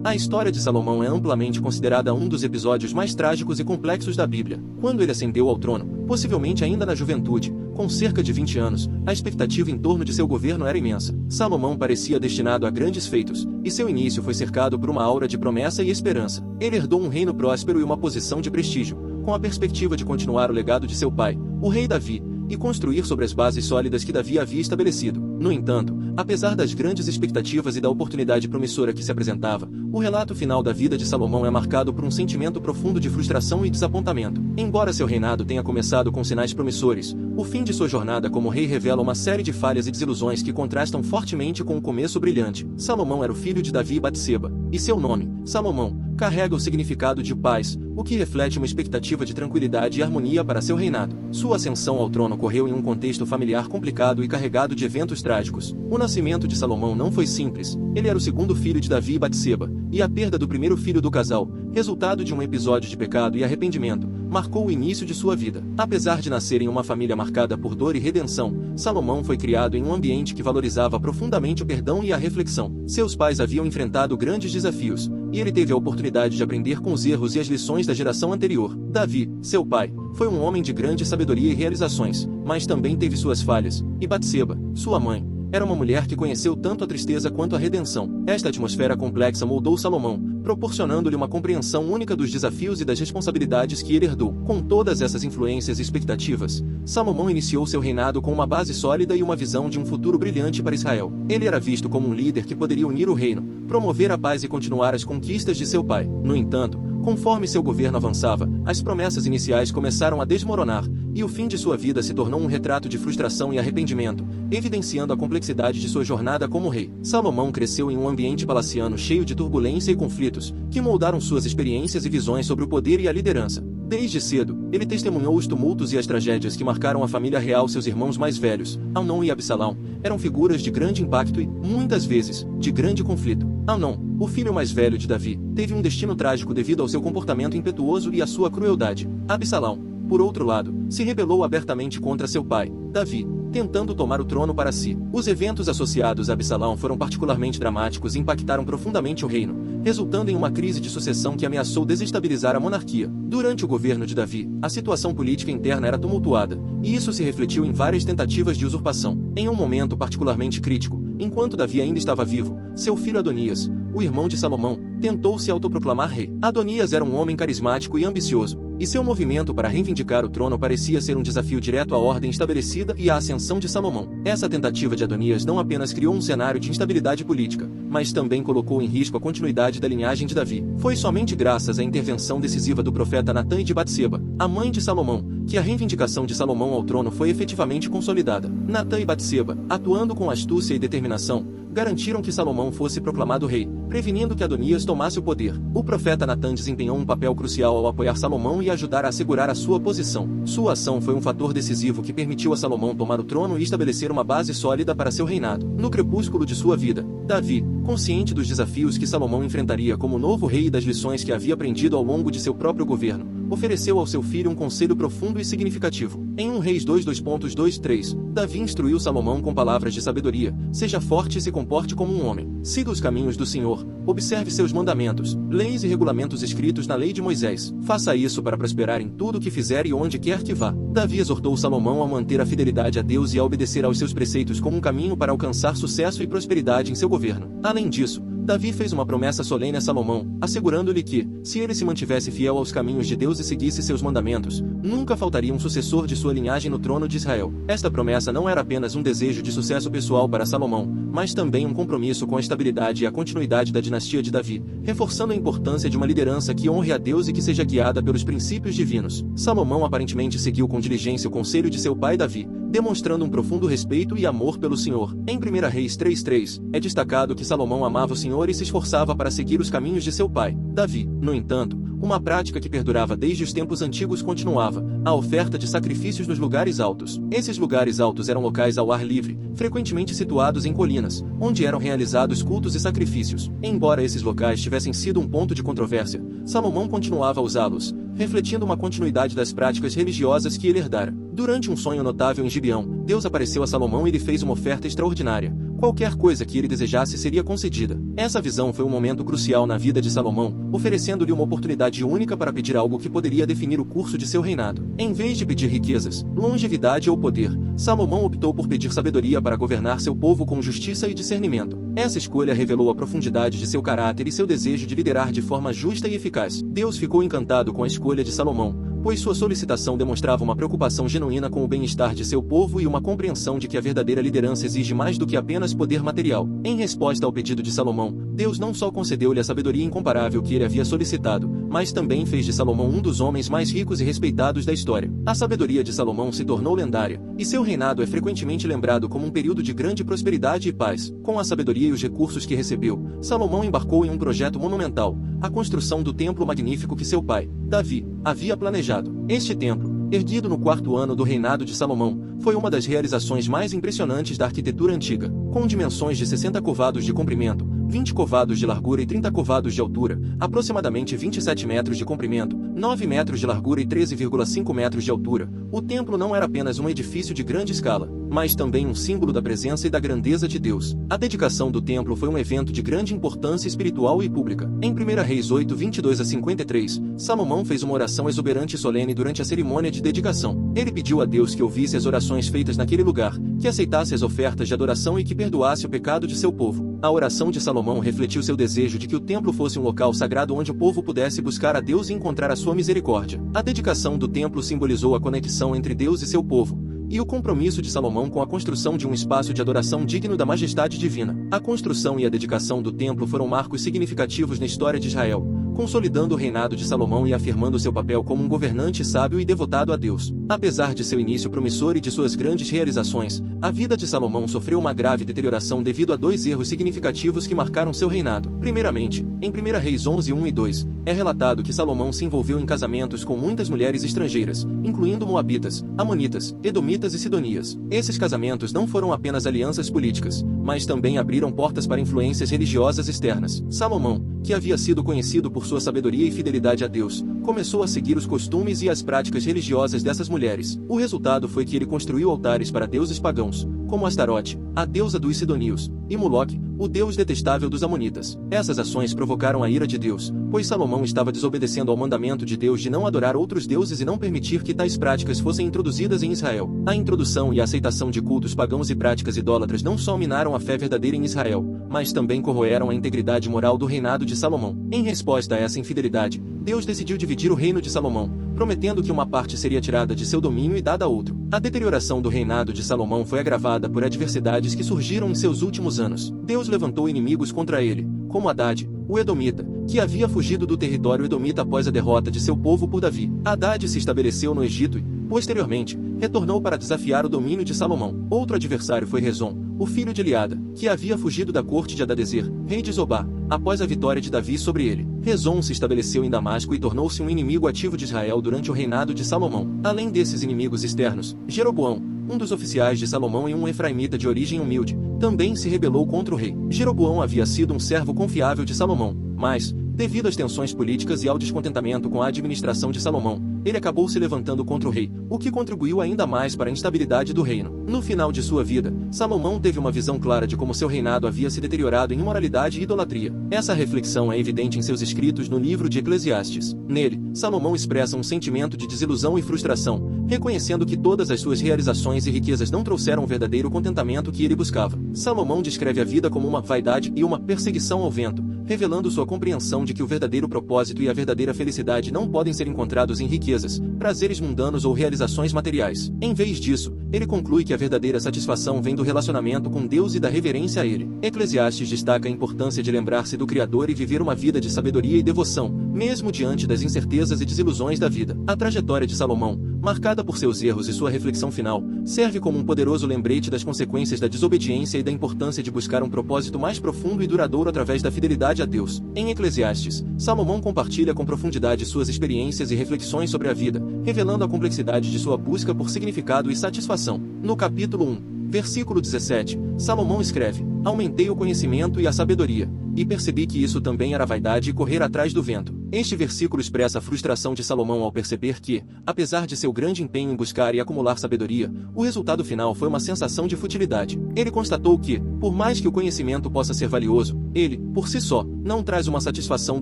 A história de Salomão é amplamente considerada um dos episódios mais trágicos e complexos da Bíblia. Quando ele ascendeu ao trono, possivelmente ainda na juventude, com cerca de 20 anos, a expectativa em torno de seu governo era imensa. Salomão parecia destinado a grandes feitos, e seu início foi cercado por uma aura de promessa e esperança. Ele herdou um reino próspero e uma posição de prestígio, com a perspectiva de continuar o legado de seu pai, o rei Davi, e construir sobre as bases sólidas que Davi havia estabelecido. No entanto, apesar das grandes expectativas e da oportunidade promissora que se apresentava, o relato final da vida de Salomão é marcado por um sentimento profundo de frustração e desapontamento. Embora seu reinado tenha começado com sinais promissores, o fim de sua jornada como rei revela uma série de falhas e desilusões que contrastam fortemente com o começo brilhante. Salomão era o filho de Davi e Batseba, e seu nome, Salomão, carrega o significado de paz, o que reflete uma expectativa de tranquilidade e harmonia para seu reinado. Sua ascensão ao trono ocorreu em um contexto familiar complicado e carregado de eventos trágicos. O nascimento de Salomão não foi simples. Ele era o segundo filho de Davi e Batseba, e a perda do primeiro filho do casal, resultado de um episódio de pecado e arrependimento, marcou o início de sua vida. Apesar de nascer em uma família marcada por dor e redenção, Salomão foi criado em um ambiente que valorizava profundamente o perdão e a reflexão. Seus pais haviam enfrentado grandes desafios, e ele teve a oportunidade de aprender com os erros e as lições da geração anterior. Davi, seu pai, foi um homem de grande sabedoria e realizações, mas também teve suas falhas, e Batseba, sua mãe, era uma mulher que conheceu tanto a tristeza quanto a redenção. Esta atmosfera complexa moldou Salomão, proporcionando-lhe uma compreensão única dos desafios e das responsabilidades que ele herdou. Com todas essas influências e expectativas, Salomão iniciou seu reinado com uma base sólida e uma visão de um futuro brilhante para Israel. Ele era visto como um líder que poderia unir o reino, promover a paz e continuar as conquistas de seu pai. No entanto, conforme seu governo avançava, as promessas iniciais começaram a desmoronar, e o fim de sua vida se tornou um retrato de frustração e arrependimento, evidenciando a complexidade de sua jornada como rei. Salomão cresceu em um ambiente palaciano cheio de turbulência e conflitos, que moldaram suas experiências e visões sobre o poder e a liderança. Desde cedo, ele testemunhou os tumultos e as tragédias que marcaram a família real. Seus irmãos mais velhos, Amnon e Absalão, eram figuras de grande impacto e, muitas vezes, de grande conflito. Amnon, o filho mais velho de Davi, teve um destino trágico devido ao seu comportamento impetuoso e à sua crueldade. Absalão, por outro lado, se rebelou abertamente contra seu pai, Davi, tentando tomar o trono para si. Os eventos associados a Absalão foram particularmente dramáticos e impactaram profundamente o reino, resultando em uma crise de sucessão que ameaçou desestabilizar a monarquia. Durante o governo de Davi, a situação política interna era tumultuada, e isso se refletiu em várias tentativas de usurpação. Em um momento particularmente crítico, enquanto Davi ainda estava vivo, seu filho Adonias, o irmão de Salomão, tentou se autoproclamar rei. Adonias era um homem carismático e ambicioso, e seu movimento para reivindicar o trono parecia ser um desafio direto à ordem estabelecida e à ascensão de Salomão. Essa tentativa de Adonias não apenas criou um cenário de instabilidade política, mas também colocou em risco a continuidade da linhagem de Davi. Foi somente graças à intervenção decisiva do profeta Natã e de Batseba, a mãe de Salomão, que a reivindicação de Salomão ao trono foi efetivamente consolidada. Natã e Batseba, atuando com astúcia e determinação, garantiram que Salomão fosse proclamado rei, prevenindo que Adonias tomasse o poder. O profeta Natã desempenhou um papel crucial ao apoiar Salomão e ajudar a assegurar a sua posição. Sua ação foi um fator decisivo que permitiu a Salomão tomar o trono e estabelecer uma base sólida para seu reinado. No crepúsculo de sua vida, Davi, consciente dos desafios que Salomão enfrentaria como novo rei e das lições que havia aprendido ao longo de seu próprio governo, ofereceu ao seu filho um conselho profundo e significativo. Em 1 Reis 2:2-3, Davi instruiu Salomão com palavras de sabedoria: seja forte e se comporte como um homem. Siga os caminhos do Senhor, observe seus mandamentos, leis e regulamentos escritos na lei de Moisés. Faça isso para prosperar em tudo o que fizer e onde quer que vá. Davi exortou Salomão a manter a fidelidade a Deus e a obedecer aos seus preceitos como um caminho para alcançar sucesso e prosperidade em seu governo. Além disso, Davi fez uma promessa solene a Salomão, assegurando-lhe que, se ele se mantivesse fiel aos caminhos de Deus e seguisse seus mandamentos, nunca faltaria um sucessor de sua linhagem no trono de Israel. Esta promessa não era apenas um desejo de sucesso pessoal para Salomão, mas também um compromisso com a estabilidade e a continuidade da dinastia de Davi, reforçando a importância de uma liderança que honre a Deus e que seja guiada pelos princípios divinos. Salomão aparentemente seguiu com diligência o conselho de seu pai Davi, demonstrando um profundo respeito e amor pelo Senhor. Em 1 Reis 3:3, é destacado que Salomão amava o Senhor e se esforçava para seguir os caminhos de seu pai, Davi. No entanto, uma prática que perdurava desde os tempos antigos continuava: a oferta de sacrifícios nos lugares altos. Esses lugares altos eram locais ao ar livre, frequentemente situados em colinas, onde eram realizados cultos e sacrifícios. Embora esses locais tivessem sido um ponto de controvérsia, Salomão continuava a usá-los, refletindo uma continuidade das práticas religiosas que ele herdara. Durante um sonho notável em Gibeão, Deus apareceu a Salomão e lhe fez uma oferta extraordinária: qualquer coisa que ele desejasse seria concedida. Essa visão foi um momento crucial na vida de Salomão, oferecendo-lhe uma oportunidade única para pedir algo que poderia definir o curso de seu reinado. Em vez de pedir riquezas, longevidade ou poder, Salomão optou por pedir sabedoria para governar seu povo com justiça e discernimento. Essa escolha revelou a profundidade de seu caráter e seu desejo de liderar de forma justa e eficaz. Deus ficou encantado com a escolha de Salomão, pois sua solicitação demonstrava uma preocupação genuína com o bem-estar de seu povo e uma compreensão de que a verdadeira liderança exige mais do que apenas poder material. Em resposta ao pedido de Salomão, Deus não só concedeu-lhe a sabedoria incomparável que ele havia solicitado, mas também fez de Salomão um dos homens mais ricos e respeitados da história. A sabedoria de Salomão se tornou lendária, e seu reinado é frequentemente lembrado como um período de grande prosperidade e paz. Com a sabedoria e os recursos que recebeu, Salomão embarcou em um projeto monumental, a construção do templo magnífico que seu pai, Davi, havia planejado. Este templo, erguido no 4º ano do reinado de Salomão, foi uma das realizações mais impressionantes da arquitetura antiga. Com dimensões de 60 covados de comprimento, 20 covados de largura e 30 covados de altura, aproximadamente 27 metros de comprimento, 9 metros de largura e 13,5 metros de altura, o templo não era apenas um edifício de grande escala, mas também um símbolo da presença e da grandeza de Deus. A dedicação do templo foi um evento de grande importância espiritual e pública. Em 1 Reis 8, 22-53, Salomão fez uma oração exuberante e solene durante a cerimônia de dedicação. Ele pediu a Deus que ouvisse as orações feitas naquele lugar, que aceitasse as ofertas de adoração e que perdoasse o pecado de seu povo. A oração de Salomão refletiu seu desejo de que o templo fosse um local sagrado onde o povo pudesse buscar a Deus e encontrar a sua misericórdia. A dedicação do templo simbolizou a conexão entre Deus e seu povo, e o compromisso de Salomão com a construção de um espaço de adoração digno da majestade divina. A construção e a dedicação do templo foram marcos significativos na história de Israel, consolidando o reinado de Salomão e afirmando seu papel como um governante sábio e devotado a Deus. Apesar de seu início promissor e de suas grandes realizações, a vida de Salomão sofreu uma grave deterioração devido a 2 erros significativos que marcaram seu reinado. Primeiramente, em 1 Reis 11, 1 e 2, é relatado que Salomão se envolveu em casamentos com muitas mulheres estrangeiras, incluindo moabitas, amonitas, edomitas e sidonias. Esses casamentos não foram apenas alianças políticas, mas também abriram portas para influências religiosas externas. Salomão, que havia sido conhecido por sua sabedoria e fidelidade a Deus, começou a seguir os costumes e as práticas religiosas dessas mulheres. O resultado foi que ele construiu altares para deuses pagãos, como Astarote, a deusa dos sidonios, e Moloque, o deus detestável dos amonitas. Essas ações provocaram a ira de Deus, pois Salomão estava desobedecendo ao mandamento de Deus de não adorar outros deuses e não permitir que tais práticas fossem introduzidas em Israel. A introdução e a aceitação de cultos pagãos e práticas idólatras não só minaram a fé verdadeira em Israel, mas também corroeram a integridade moral do reinado de Salomão. Em resposta a essa infidelidade, Deus decidiu dividir o reino de Salomão, prometendo que uma parte seria tirada de seu domínio e dada a outro. A deterioração do reinado de Salomão foi agravada por adversidades que surgiram em seus últimos anos. Deus levantou inimigos contra ele, como Hadad, o Edomita, que havia fugido do território edomita após a derrota de seu povo por Davi. Hadad se estabeleceu no Egito e, posteriormente, retornou para desafiar o domínio de Salomão. Outro adversário foi Rezon, o filho de Eliada, que havia fugido da corte de Hadadezer, rei de Zobá, após a vitória de Davi sobre ele. Rezon se estabeleceu em Damasco e tornou-se um inimigo ativo de Israel durante o reinado de Salomão. Além desses inimigos externos, Jeroboão, um dos oficiais de Salomão e um efraimita de origem humilde, também se rebelou contra o rei. Jeroboão havia sido um servo confiável de Salomão, mas, devido às tensões políticas e ao descontentamento com a administração de Salomão, ele acabou se levantando contra o rei, o que contribuiu ainda mais para a instabilidade do reino. No final de sua vida, Salomão teve uma visão clara de como seu reinado havia se deteriorado em imoralidade e idolatria. Essa reflexão é evidente em seus escritos no livro de Eclesiastes. Nele, Salomão expressa um sentimento de desilusão e frustração, reconhecendo que todas as suas realizações e riquezas não trouxeram o verdadeiro contentamento que ele buscava. Salomão descreve a vida como uma vaidade e uma perseguição ao vento, revelando sua compreensão de que o verdadeiro propósito e a verdadeira felicidade não podem ser encontrados em riquezas, prazeres mundanos ou realizações materiais. Em vez disso, ele conclui que a verdadeira satisfação vem do relacionamento com Deus e da reverência a Ele. Eclesiastes destaca a importância de lembrar-se do Criador e viver uma vida de sabedoria e devoção, mesmo diante das incertezas e desilusões da vida. A trajetória de Salomão, marcada por seus erros e sua reflexão final, serve como um poderoso lembrete das consequências da desobediência e da importância de buscar um propósito mais profundo e duradouro através da fidelidade a Deus. Em Eclesiastes, Salomão compartilha com profundidade suas experiências e reflexões sobre a vida, revelando a complexidade de sua busca por significado e satisfação. No capítulo 1, versículo 17, Salomão escreve: aumentei o conhecimento e a sabedoria, e percebi que isso também era vaidade e correr atrás do vento. Este versículo expressa a frustração de Salomão ao perceber que, apesar de seu grande empenho em buscar e acumular sabedoria, o resultado final foi uma sensação de futilidade. Ele constatou que, por mais que o conhecimento possa ser valioso, ele, por si só, não traz uma satisfação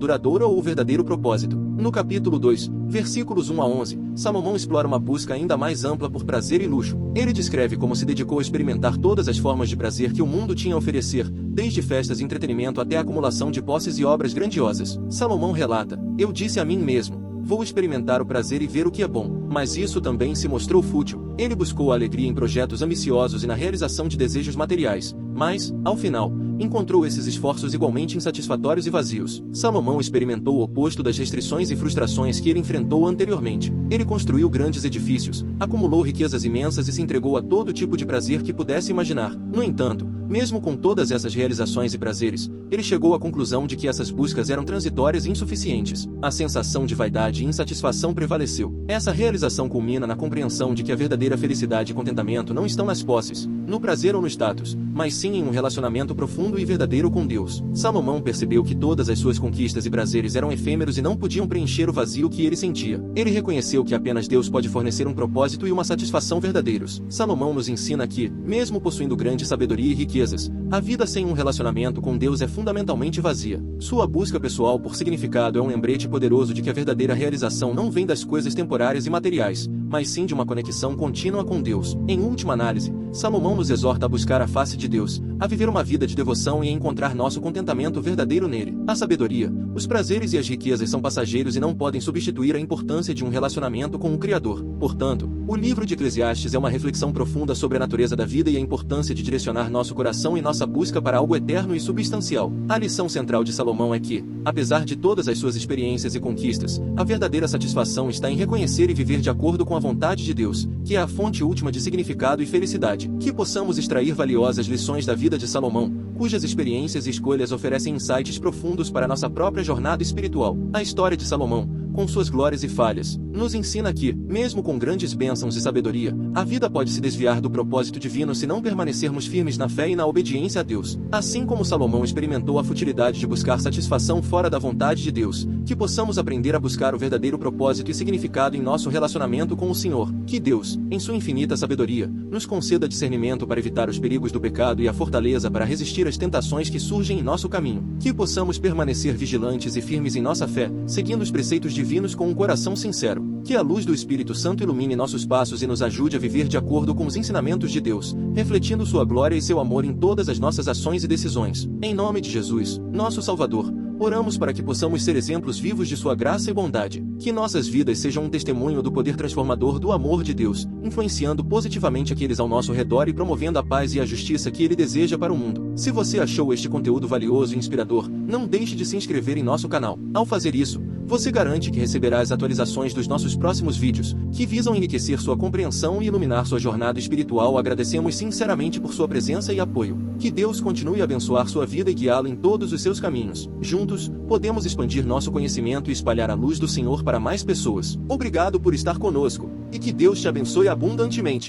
duradoura ou o verdadeiro propósito. No capítulo 2, versículos 1 a 11, Salomão explora uma busca ainda mais ampla por prazer e luxo. Ele descreve como se dedicou a experimentar todas as formas de prazer que o mundo tinha a oferecer, desde festas e entretenimento até a acumulação de posses e obras grandiosas. Salomão relata: "Eu disse a mim mesmo, vou experimentar o prazer e ver o que é bom." Mas isso também se mostrou fútil. Ele buscou a alegria em projetos ambiciosos e na realização de desejos materiais, mas, ao final, encontrou esses esforços igualmente insatisfatórios e vazios. Salomão experimentou o oposto das restrições e frustrações que ele enfrentou anteriormente. Ele construiu grandes edifícios, acumulou riquezas imensas e se entregou a todo tipo de prazer que pudesse imaginar. No entanto, mesmo com todas essas realizações e prazeres, ele chegou à conclusão de que essas buscas eram transitórias e insuficientes. A sensação de vaidade e insatisfação prevaleceu. Essa realização culmina na compreensão de que a verdadeira felicidade e contentamento não estão nas posses, no prazer ou no status, mas sim em um relacionamento profundo e verdadeiro com Deus. Salomão percebeu que todas as suas conquistas e prazeres eram efêmeros e não podiam preencher o vazio que ele sentia. Ele reconheceu que apenas Deus pode fornecer um propósito e uma satisfação verdadeiros. Salomão nos ensina que, mesmo possuindo grande sabedoria e riquezas, a vida sem um relacionamento com Deus é fundamentalmente vazia. Sua busca pessoal por significado é um lembrete poderoso de que a verdadeira realização não vem das coisas temporárias e materiais, mas sim de uma conexão contínua com Deus. Em última análise, Salomão nos exorta a buscar a face de Deus, a viver uma vida de devoção e a encontrar nosso contentamento verdadeiro nele. A sabedoria, os prazeres e as riquezas são passageiros e não podem substituir a importância de um relacionamento com o Criador. Portanto, o livro de Eclesiastes é uma reflexão profunda sobre a natureza da vida e a importância de direcionar nosso coração e nossa busca para algo eterno e substancial. A lição central de Salomão é que, apesar de todas as suas experiências e conquistas, a verdadeira satisfação está em reconhecer e viver de acordo com a vontade de Deus, que é a fonte última de significado e felicidade. Que possamos extrair valiosas lições da vida de Salomão, cujas experiências e escolhas oferecem insights profundos para nossa própria jornada espiritual. A história de Salomão, com suas glórias e falhas, nos ensina que, mesmo com grandes bênçãos e sabedoria, a vida pode se desviar do propósito divino se não permanecermos firmes na fé e na obediência a Deus. Assim como Salomão experimentou a futilidade de buscar satisfação fora da vontade de Deus, que possamos aprender a buscar o verdadeiro propósito e significado em nosso relacionamento com o Senhor. Que Deus, em sua infinita sabedoria, nos conceda discernimento para evitar os perigos do pecado e a fortaleza para resistir às tentações que surgem em nosso caminho. Que possamos permanecer vigilantes e firmes em nossa fé, seguindo os preceitos divinos com um coração sincero. Que a luz do Espírito Santo ilumine nossos passos e nos ajude a viver de acordo com os ensinamentos de Deus, refletindo sua glória e seu amor em todas as nossas ações e decisões. Em nome de Jesus, nosso Salvador, oramos para que possamos ser exemplos vivos de sua graça e bondade. Que nossas vidas sejam um testemunho do poder transformador do amor de Deus, influenciando positivamente aqueles ao nosso redor e promovendo a paz e a justiça que Ele deseja para o mundo. Se você achou este conteúdo valioso e inspirador, não deixe de se inscrever em nosso canal. Ao fazer isso, você garante que receberá as atualizações dos nossos próximos vídeos, que visam enriquecer sua compreensão e iluminar sua jornada espiritual. Agradecemos sinceramente por sua presença e apoio. Que Deus continue a abençoar sua vida e guiá-lo em todos os seus caminhos. Juntos, podemos expandir nosso conhecimento e espalhar a luz do Senhor para mais pessoas. Obrigado por estar conosco, e que Deus te abençoe abundantemente.